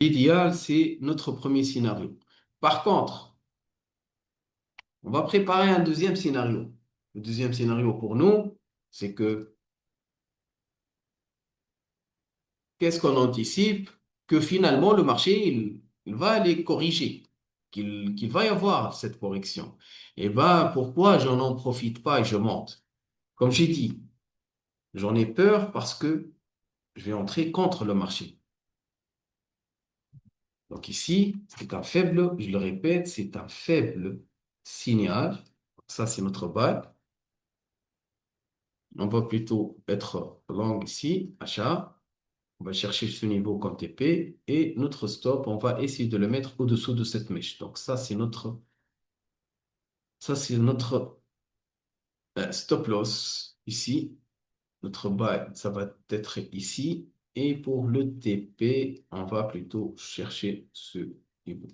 L'idéal, c'est notre premier scénario. Par contre, on va préparer un deuxième scénario. Le deuxième scénario pour nous, c'est que qu'est-ce qu'on anticipe? Que finalement, le marché, il va aller corriger, qu'il va y avoir cette correction. Et ben, pourquoi je n'en profite pas et je monte? Comme j'ai dit, j'en ai peur parce que je vais entrer contre le marché. Donc ici, c'est un faible, je le répète, c'est un faible signal. Ça, c'est notre balle. On va plutôt être long ici, achat. On va chercher ce niveau comme TP et notre stop, on va essayer de le mettre au-dessous de cette mèche. Donc ça c'est notre stop loss ici. Notre buy, ça va être ici. Et pour le TP, on va plutôt chercher ce niveau.